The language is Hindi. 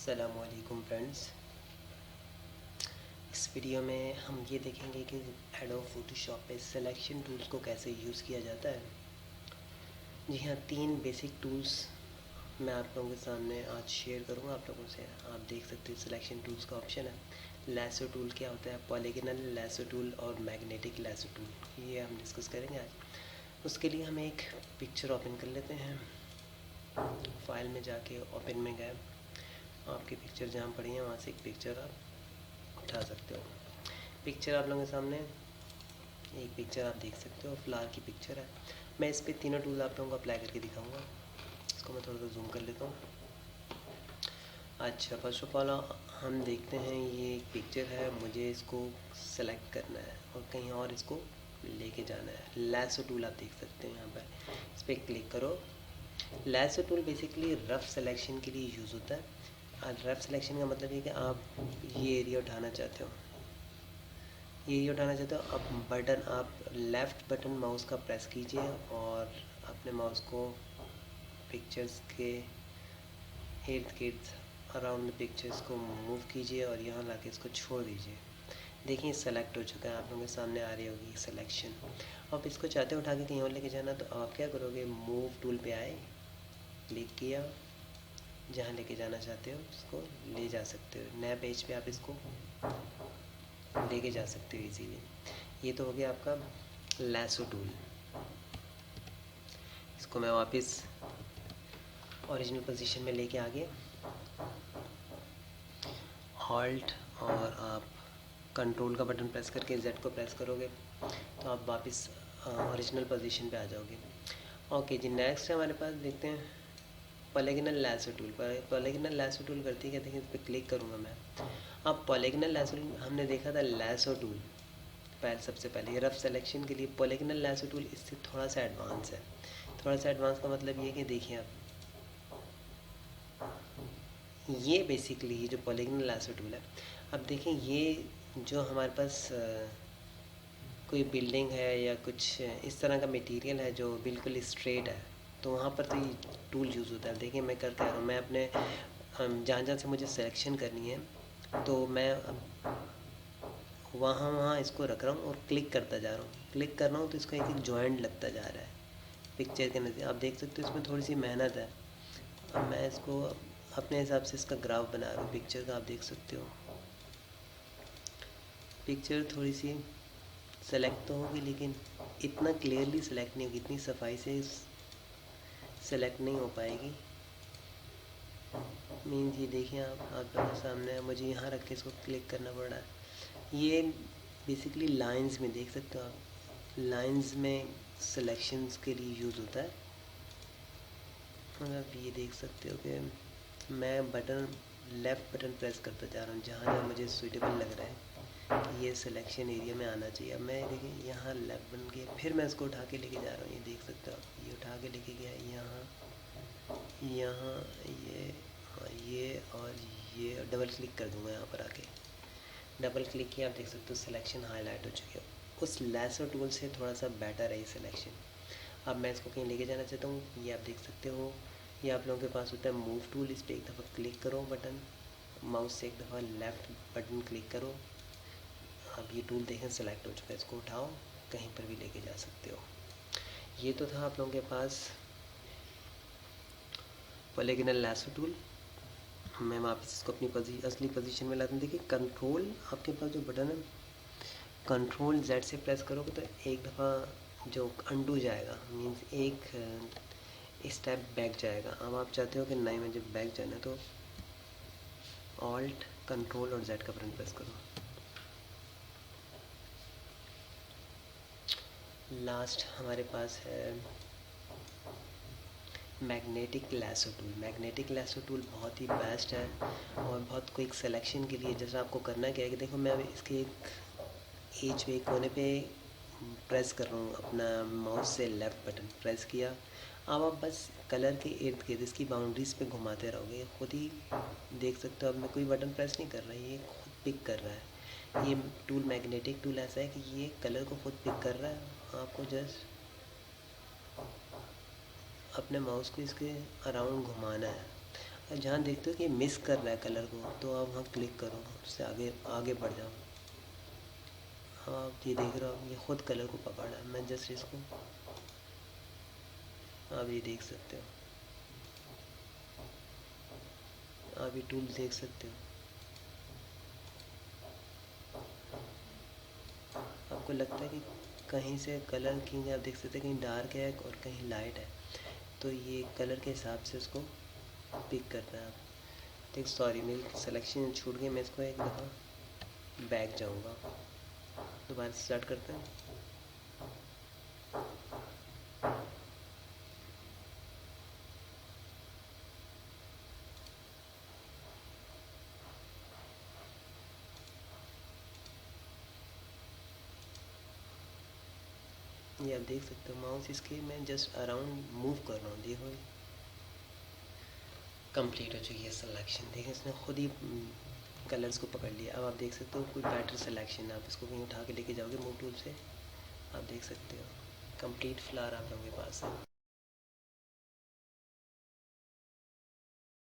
अस्सलामुअलैकुम फ्रेंड्स। इस वीडियो में हम ये देखेंगे कि एडोब फोटोशॉप पे सिलेक्शन टूल्स को कैसे यूज़ किया जाता है। जी हाँ, 3 बेसिक टूल्स मैं आप लोगों के सामने आज शेयर करूँगा आप लोगों से। आप देख सकते हैं सिलेक्शन टूल्स का ऑप्शन है। लैसो टूल क्या होता है, पॉलीगोनल लैसो टूल और मैग्नेटिक लैसो टूल, ये हम डिस्कस करेंगे आज। उसके लिए हम एक पिक्चर ओपन कर लेते हैं। फाइल में जाके ओपन में गए, आपकी पिक्चर जहाँ पड़ी है वहाँ से एक पिक्चर आप उठा सकते हो। पिक्चर आप लोगों के सामने एक पिक्चर आप देख सकते हो, फ्लावर की पिक्चर है। मैं इस पे तीनों टूल आप लोगों को अप्लाई करके दिखाऊंगा। इसको मैं थोड़ा सा जूम कर लेता हूँ। अच्छा, फर्स्ट ऑफ ऑल हम देखते हैं ये एक पिक्चर है, मुझे इसको सेलेक्ट करना है और कहीं और इसको लेके जाना है। लैसो टूल आप देख सकते हैं यहाँ पर, इस पर क्लिक करो। Lasso tool basically rough selection के लिए यूज़ होता है। रफ़ सिलेक्शन का मतलब है कि आप ये एरिया उठाना चाहते हो, ये उठाना चाहते हो, अब बटन आप लेफ़्ट बटन माउस का प्रेस कीजिए और अपने माउस को पिक्चर्स के इर्द गिर्द अराउंड द पिक्चर्स को मूव कीजिए और यहाँ लाके इसको छोड़ दीजिए। देखिए सेलेक्ट हो चुका है, आप लोगों के सामने आ रही होगी सिलेक्शन। अब इसको चाहते हो उठा के कहीं और लेके जाना, तो आप क्या करोगे, मूव टूल पे आए, क्लिक किया, जहाँ लेके जाना चाहते हो उसको ले जा सकते हो। नए पेज पे आप इसको लेके जा सकते हो इजीली। ये तो हो गया आपका लैसो टूल। इसको मैं वापस ओरिजिनल पोजीशन में लेके आ गया। हॉल्ट और आप कंट्रोल का बटन प्रेस करके जेड को प्रेस करोगे तो आप वापस ओरिजिनल पोजीशन पे आ जाओगे। ओके जी, नेक्स्ट हमारे पास देखते हैं polygonal lasso tool. Polygonal lasso tool करती है क्या, देखिए इस पर क्लिक करूँगा मैं। अब पॉलीगोनल लैसो हमने देखा था लैसो टूल सबसे पहले रफ़ सिलेक्शन के लिए। पॉलीगोनल लैसो टूल इससे थोड़ा सा एडवांस है। थोड़ा सा एडवांस का मतलब ये कि देखिए आप, ये बेसिकली ये जो पॉलीगोनल लैसो टूल है, अब देखें ये जो हमारे पास कोई बिल्डिंग है या कुछ इस तरह का मटेरियल है जो बिल्कुल स्ट्रेट है, तो वहाँ पर तो ये टूल यूज़ होता है। देखिए मैं कर क्या रहा हूँ, मैं अपने जहाँ जहाँ से मुझे सिलेक्शन करनी है तो मैं वहाँ वहाँ इसको रख रहा हूँ और क्लिक करता जा रहा हूँ। क्लिक कर रहा हूँ तो इसका एक एक जॉइंट लगता जा रहा है पिक्चर के नज़दीक। आप देख सकते हो इसमें थोड़ी सी मेहनत है। अब मैं इसको अपने हिसाब से इसका ग्राफ बना रहा हूँ पिक्चर का। आप देख सकते हो पिक्चर थोड़ी सी सेलेक्ट तो होगी लेकिन इतना क्लियरली सेलेक्ट नहीं होगी, इतनी सफाई से सेलेक्ट नहीं हो पाएगी। मीन्स ये देखिए आप लोगों के सामने मुझे यहाँ रख के इसको क्लिक करना पड़ रहा है। ये बेसिकली लाइंस में देख सकते हो आप, लाइंस में सिलेक्शंस के लिए यूज़ होता है। आप ये देख सकते हो कि मैं बटन लेफ़्ट बटन प्रेस करता जा रहा हूँ जहाँ जहाँ मुझे सूटेबल लग रहा है कि ये सिलेक्शन एरिया में आना चाहिए। अब मैं देखिए यहाँ लेफ़्ट बटन के फिर मैं इसको उठा के लेके जा रहा हूँ। ये देख सकते हो आप, ये उठा के लेके गया यहाँ यहाँ ये और ये डबल क्लिक कर दूँगा यहाँ पर आके। डबल क्लिक किया, आप देख सकते हो सिलेक्शन हाईलाइट हो चुकी है। उस लैसो टूल से थोड़ा सा बेटर है ये सिलेक्शन। अब मैं इसको कहीं लेके जाना चाहता हूँ, ये आप देख सकते हो, ये आप लोगों के पास होता है मूव टूल। इस पर एक दफ़ा क्लिक करो बटन माउस से, एक दफ़ा लेफ़्ट बटन क्लिक करो। अब ये टूल देखें सेलेक्ट हो चुका है, इसको उठाओ कहीं पर भी लेके जा सकते हो। ये तो था आप लोगों के पास पॉलीगोनल लैसो टूल। मैं वापस इसको अपनी असली पोजीशन में लाता हूँ। देखिए कंट्रोल, आपके पास जो बटन है कंट्रोल जेड से प्रेस करोगे तो एक दफ़ा जो अंडू जाएगा, मीन्स एक स्टेप बैक जाएगा। अब आप चाहते हो कि नहीं मुझे बैक जाना है तो ऑल्ट कंट्रोल और जेड का बटन प्रेस करो। लास्ट हमारे पास है magnetic lasso tool. Magnetic lasso tool बहुत ही बेस्ट है और बहुत क्विक सिलेक्शन के लिए। जैसा आपको करना क्या है कि देखो मैं अभी इसके एक एज पे, एक कोने पे प्रेस कर रहा हूँ अपना माउस से, लेफ़्ट बटन प्रेस किया। अब आप बस कलर के इर्द गिर्द इसकी बाउंड्रीज़ पे घुमाते रहोगे, खुद ही देख सकते हो। अब मैं कोई बटन प्रेस नहीं कर रहा, ये खुद पिक कर रहा है। ये टूल मैग्नेटिक टूल ऐसा है कि ये कलर को खुद पिक कर रहा है। आपको जस्ट अपने माउस को इसके अराउंड घुमाना है। जहाँ देखते हो कि मिस कर रहा है कलर को, तो आप वहाँ क्लिक करो, उससे आगे आगे बढ़ जाओ। हाँ, आप ये देख रहे हो, ये खुद कलर को पकड़ रहा है। मैं जस्ट इसको, आप ये देख सकते हो, आप ये टूल देख सकते हो। आपको लगता है कि कहीं से कलर, क्योंकि आप देख सकते हैं कहीं डार्क है और कहीं लाइट है, तो ये कलर के हिसाब से उसको पिक करना है। आप देख, सॉरी मेरी सिलेक्शन छूट गई, मैं इसको एक दफ़ा बैक जाऊंगा, दोबारा स्टार्ट करते हैं। ये आप देख सकते हो, माउस इसके मैं जस्ट अराउंड मूव कर रहा हूँ, देखो कंप्लीट हो चुकी है सिलेक्शन। देखें, इसने खुद ही कलर्स को पकड़ लिया। अब आप देख सकते हो कोई बेटर सिलेक्शन, आप इसको कहीं उठा के लेके जाओगे मूव टूल से, आप देख सकते हो कंप्लीट फ्लावर आप लोगों के पास है।